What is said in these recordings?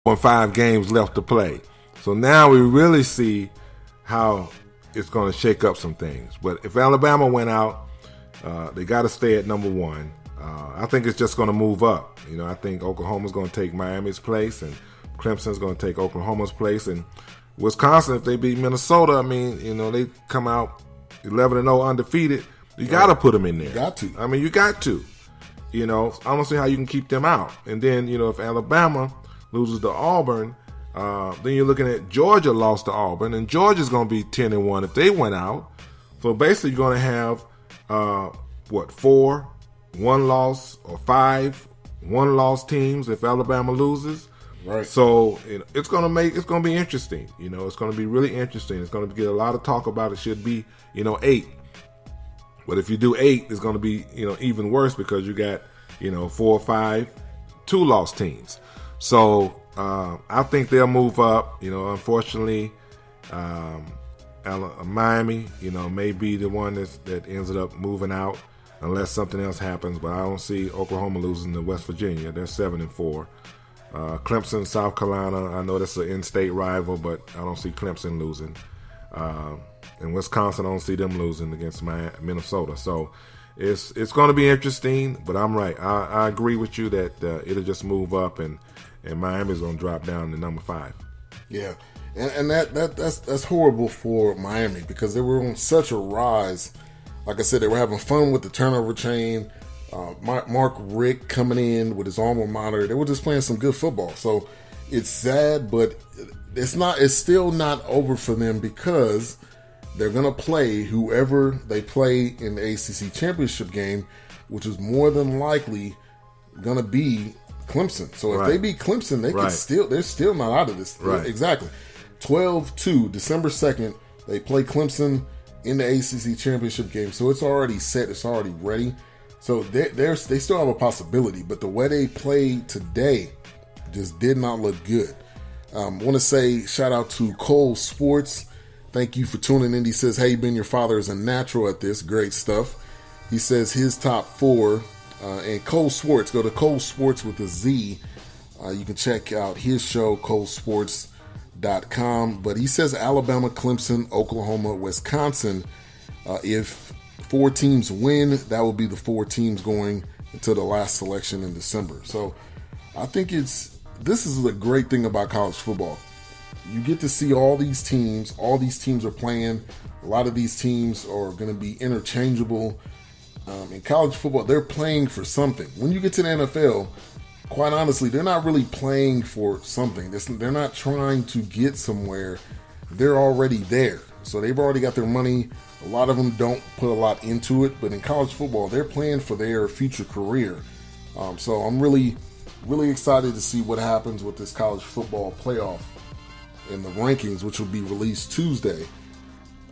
5 games left to play. So now we really see how it's going to shake up some things. But if Alabama went out, they got to stay at number 1. I think it's just going to move up. I think Oklahoma's going to take Miami's place, and Clemson's going to take Oklahoma's place, and Wisconsin, if they beat Minnesota, they come out 11-0 undefeated. You got to put them in there. You got to. You got to. I don't see how you can keep them out. And then, if Alabama loses to Auburn, then you're looking at Georgia lost to Auburn, and Georgia's going to be 10-1 if they went out. So basically, you're going to have 4 1-loss or 5 1-loss teams if Alabama loses. Right. So it's going to be interesting. It's going to be really interesting. It's going to get a lot of talk about it. Should be 8. But if you do 8, it's going to be even worse because you got 4 or 5 2-loss teams. So I think they'll move up. Unfortunately, Miami may be the one that ends up moving out unless something else happens. But I don't see Oklahoma losing to West Virginia. They're 7-4. Clemson, South Carolina, I know that's an in-state rival, but I don't see Clemson losing. And Wisconsin, I don't see them losing against Minnesota. So it's going to be interesting, but I'm right. I agree with you that it'll just move up, and Miami's going to drop down to number 5. Yeah, and that's horrible for Miami because they were on such a rise. Like I said, they were having fun with the turnover chain. Mark Richt coming in with his alma mater. They were just playing some good football. So it's sad, but it's still not over for them because they're going to play whoever they play in the ACC championship game, which is more than likely going to be Clemson. So if they beat Clemson, they're still not out of this. Right. Exactly. 12-2, December 2nd, they play Clemson in the ACC championship game. So it's already set. It's already ready. So they still have a possibility, but the way they played today just did not look good. Want to say shout out to Cole Sports. Thank you for tuning in. He says, hey, Ben, your father is a natural at this. Great stuff. He says his top 4. And Cole Sports, go to Cole Sports with a Z. You can check out his show, colesports.com. But he says Alabama, Clemson, Oklahoma, Wisconsin. If 4 teams win, that will be the 4 teams going into the last selection in December. So I think this is the great thing about college football. You get to see all these teams are playing. A lot of these teams are going to be interchangeable. In college football, they're playing for something. When you get to the NFL, quite honestly, they're not really playing for something. They're not trying to get somewhere. They're already there. So they've already got their money. A lot of them don't put a lot into it. But in college football, they're playing for their future career. So I'm really, really excited to see what happens with this college football playoff in the rankings, which will be released Tuesday.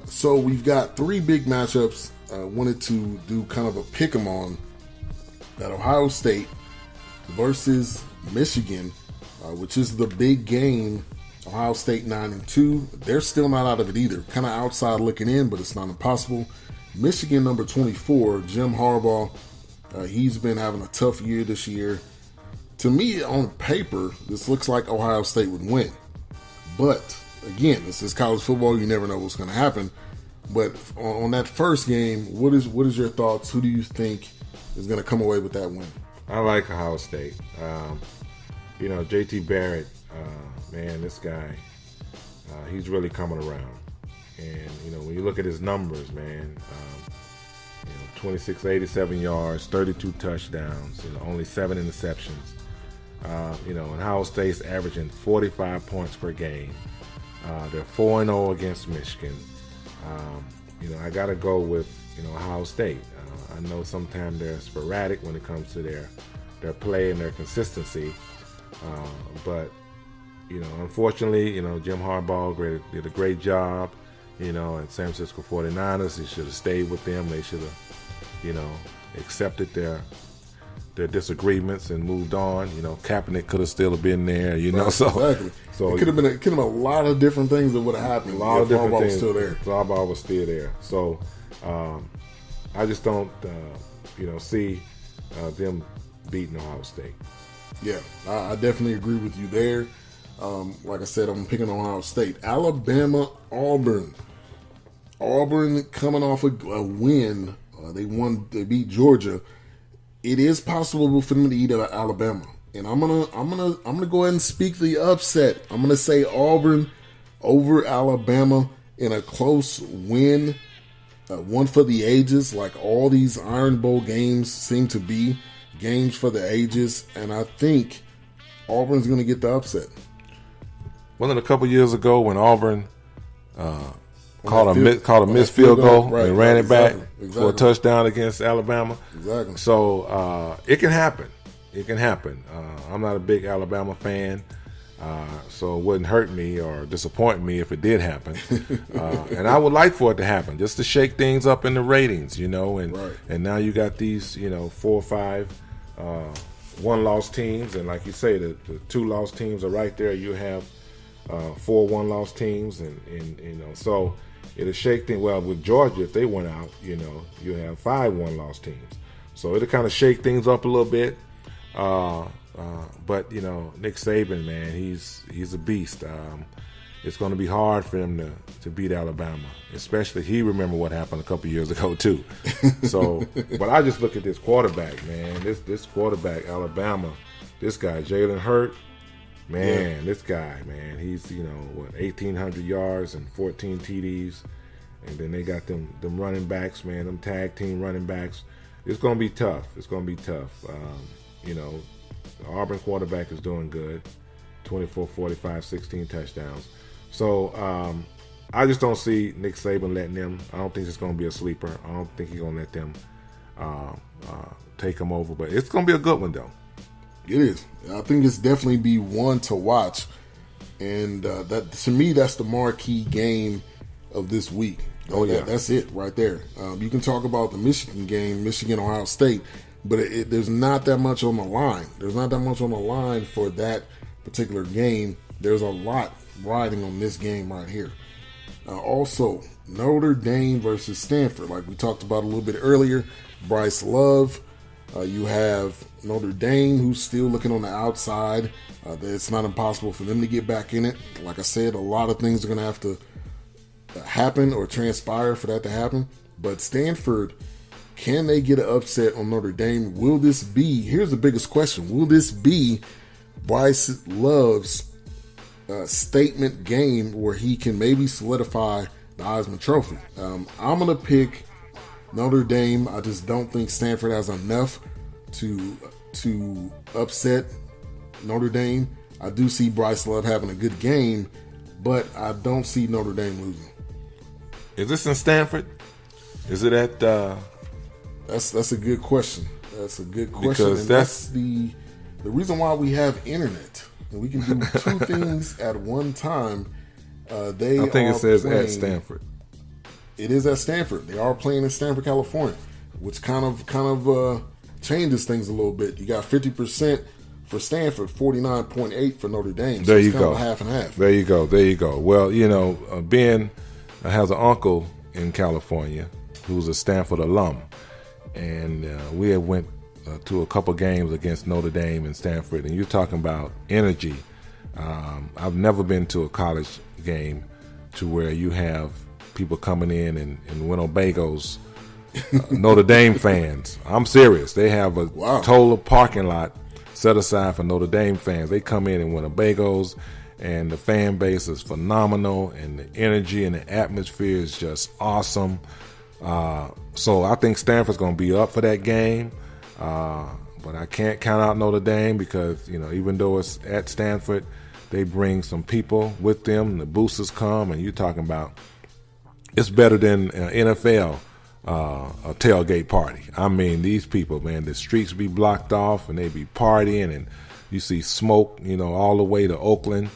So we've got 3 big matchups. Wanted to do kind of a pick 'em on that Ohio State versus Michigan, which is the big game. Ohio State 9-2. They're still not out of it either. Kind of outside looking in, but it's not impossible. Michigan number 24, Jim Harbaugh. He's been having a tough year this year. To me, on paper, this looks like Ohio State would win. But again, this is college football. You never know what's going to happen. But on that first game, what is your thoughts? Who do you think is going to come away with that win? I like Ohio State. JT Barrett, man, this guy, he's really coming around. And, when you look at his numbers, man, 86 yards, 32 touchdowns, only 7 interceptions. And Ohio State's averaging 45 points per game. They're 4-0 against Michigan. I got to go with, Ohio State. I know sometimes they're sporadic when it comes to their play and their consistency. But unfortunately, Jim Harbaugh did a great job, at San Francisco 49ers. He should have stayed with them. They should have, accepted their disagreements and moved on. Kaepernick could have still been there, Right, so exactly. So it could have been a lot of different things that would have happened. A lot of different Harbaugh things. was still there. Harbaugh was still there. So I just don't, see them beating Ohio State. Yeah, I definitely agree with you there. Like I said, I'm picking Ohio State. Alabama, Auburn. Auburn coming off a win. They beat Georgia. It is possible for them to eat Alabama. And I'm gonna go ahead and speak the upset. I'm gonna say Auburn over Alabama in a close win. One for the ages, like all these Iron Bowl games seem to be games for the ages, and I think Auburn's going to get the upset. Wasn't it a couple years ago when Auburn caught a missed field goal and ran it back for a touchdown against Alabama? Exactly. So it can happen. It can happen. I'm not a big Alabama fan. So it wouldn't hurt me or disappoint me if it did happen. And I would like for it to happen, just to shake things up in the ratings, and now you got these, 4 or 5 one-loss teams, and like you say, the 2 loss teams are right there. You have 4 one-loss teams, and so it'll shake things. Well, with Georgia, if they went out, you have 5 one-loss teams. So it'll kind of shake things up a little bit. But Nick Saban, man, he's a beast. It's going to be hard for him to beat Alabama, especially he remember what happened a couple years ago too. So, but I just look at this quarterback, man. This quarterback, Alabama, this guy Jalen Hurts, man, This guy, man, he's 1,800 yards and 14 TDs, and then they got them running backs, man, them tag team running backs. It's going to be tough. It's going to be tough. The Auburn quarterback is doing good, 24, 45, 16 touchdowns. So I just don't see Nick Saban letting them. I don't think it's going to be a sleeper. I don't think he's going to let them take them over. But it's going to be a good one, though. It is. I think it's definitely be one to watch. And that to me, that's the marquee game of this week. That's it right there. You can talk about the Michigan game, Michigan-Ohio State, but there's not that much on the line. There's not that much on the line for that particular game. There's a lot riding on this game right here. Also, Notre Dame versus Stanford, like we talked about a little bit earlier. Bryce Love. You have Notre Dame, who's still looking on the outside. It's not impossible for them to get back in it. Like I said, a lot of things are going to have to happen or transpire for that to happen. But Stanford, can they get an upset on Notre Dame? Will this be, here's the biggest question, will this be Bryce Love's statement game where he can maybe solidify the Heisman Trophy? I'm going to pick Notre Dame. I just don't think Stanford has enough to upset Notre Dame. I do see Bryce Love having a good game, but I don't see Notre Dame losing. Is this in Stanford? Is it at... That's a good question. That's a good question. Because that's the reason why we have internet. And we can do 2 things at one time. I think it says at Stanford. It is at Stanford. They are playing in Stanford, California, which kind of changes things a little bit. You got 50% for Stanford, 49.8 for Notre Dame. So there you go. Half and half. There you go. Well, Ben has an uncle in California who's a Stanford alum, and we had went to a couple games against Notre Dame and Stanford, and you're talking about energy. I've never been to a college game to where you have people coming in and Winnebagos, Notre Dame fans. I'm serious. They have a total parking lot set aside for Notre Dame fans. They come in Winnebagos, and the fan base is phenomenal, and the energy and the atmosphere is just awesome. So I think Stanford's going to be up for that game. But I can't count out Notre Dame because, even though it's at Stanford, they bring some people with them. The boosters come, and you're talking about it's better than NFL a tailgate party. I mean, these people, man, the streets be blocked off, and they be partying, and you see smoke, all the way to Oakland.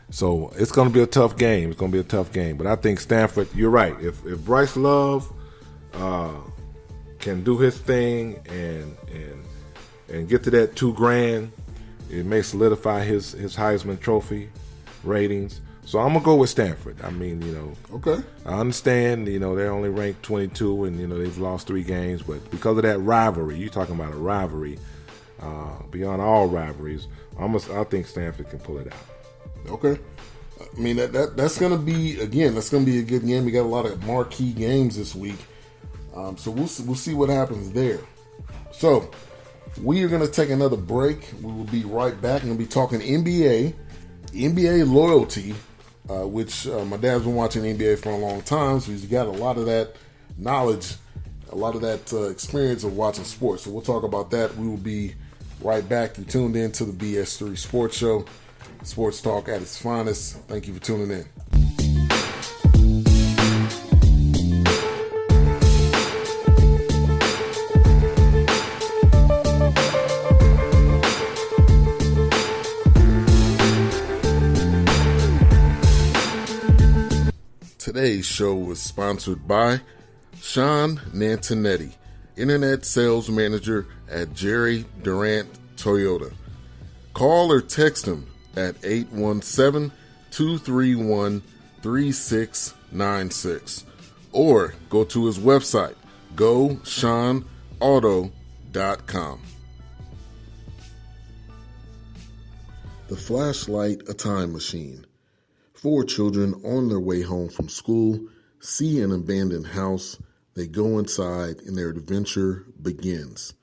So it's going to be a tough game. It's going to be a tough game. But I think Stanford, you're right. If Bryce Love can do his thing and get to that $2,000, it may solidify his Heisman Trophy ratings. So I'm gonna go with Stanford. I mean, okay. I understand. They're only ranked 22, and they've lost 3 games, but because of that rivalry, you're talking about a rivalry beyond all rivalries. I think Stanford can pull it out. Okay. I mean, that's going to be a good game. We got a lot of marquee games this week. So we'll see what happens there. So we are going to take another break. We will be right back. We'll be talking NBA loyalty, which my dad's been watching NBA for a long time, so he's got a lot of that knowledge, a lot of that experience of watching sports. So we'll talk about that. We will be right back. You tuned in to the BS3 Sports Show, sports talk at its finest. Thank you for tuning in. Today's show was sponsored by Shawn Nataneti, Internet Sales Manager at Jerry Durant Toyota. Call or text him at 817-231-3696 or go to his website, GoShawnAuto.com. The Flashlight, a Time Machine. 4 children on their way home from school see an abandoned house. They go inside and their adventure begins.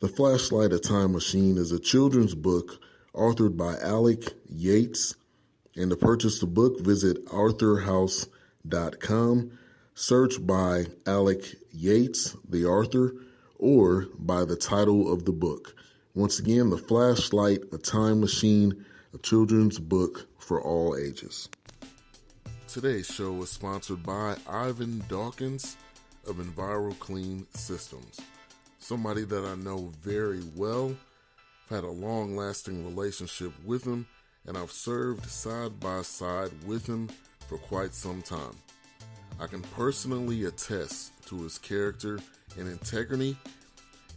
The Flashlight, a Time Machine is a children's book authored by Alec, Yates. And to purchase the book, visit arthurhouse.com, search by Alec Yates, the author, or by the title of the book. Once again, The Flashlight, a Time Machine, a children's book for all ages. Today's show is sponsored by Ivan Dawkins of ENVIROCLEAN Systems, somebody that I know very well. I've had a long-lasting relationship with him, and I've served side by side with him for quite some time. I can personally attest to his character and integrity,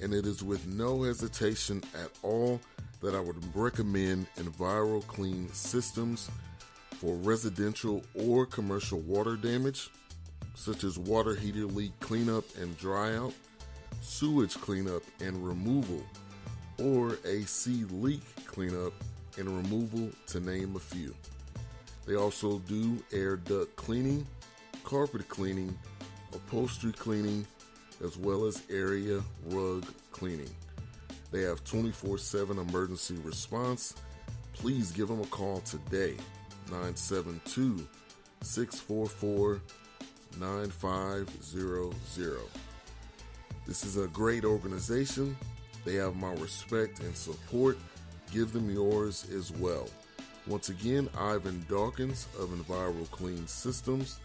and it is with no hesitation at all that I would recommend ENVIROCLEAN Systems for residential or commercial water damage, such as water heater leak cleanup and dryout, sewage cleanup and removal, or AC leak cleanup and removal, to name a few. They also do air duct cleaning, carpet cleaning, upholstery cleaning, as well as area rug cleaning. They have 24/7 emergency response. Please give them a call today, 972-644-9500. This is a great organization. They have my respect and support. Give them yours as well. Once again, Ivan Dawkins of ENVIROCLEAN Systems.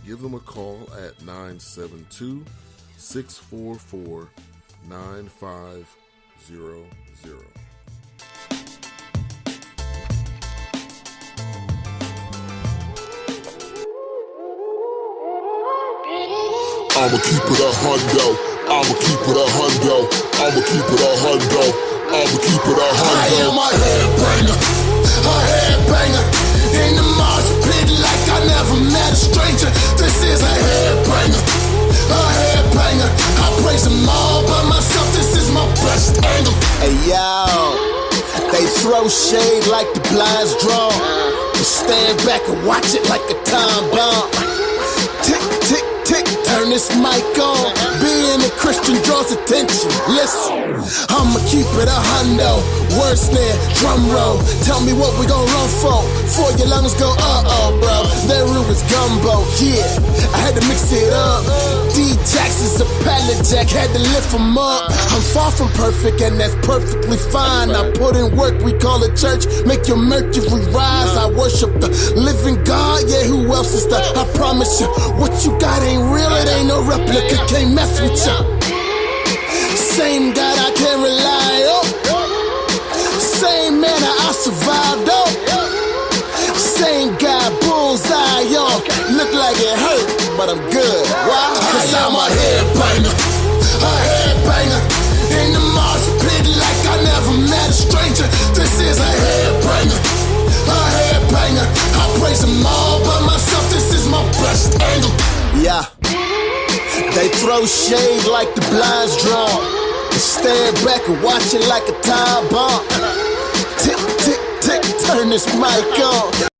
Give them a call at 972-644-9500. I'ma keep it 100. I'ma keep it 100. I'ma keep it 100. I'ma keep it 100. I am a headbanger, in the mosh pit like I never met a stranger. This is a headbanger. I praise them all by myself. This is my best angle. Hey yo, they throw shade like the blinds drawn. But stand back and watch it like a time bomb. Tick, tick, tick, turn this mic on. Being a Christian draws attention. Listen, I'ma keep it 100. Worse than drum roll. Tell me what we gon' run for. Before your lungs go bro. That root is gumbo, yeah. I had to mix it up. D-Jackson's a pallet jack, had to lift them up. I'm far from perfect and that's perfectly fine. I put in work, we call it church. Make your mercury rise. I worship the living God, yeah, who else is that? I promise you, what you got ain't real, it ain't no replica, can't mess with ya. Same God I can rely on. Same man I survived on. Same guy, bullseye, y'all. Look like it hurt, but I'm good. Why? Cause I'm a headbanger. In the mosh pit like I never met a stranger. This is a headbanger. I praise them all by myself. This is my best angle. Yeah. They throw shade like the blinds drawn. They stand back and watch it like a time bomb. Tick, tick, tick, turn this mic on.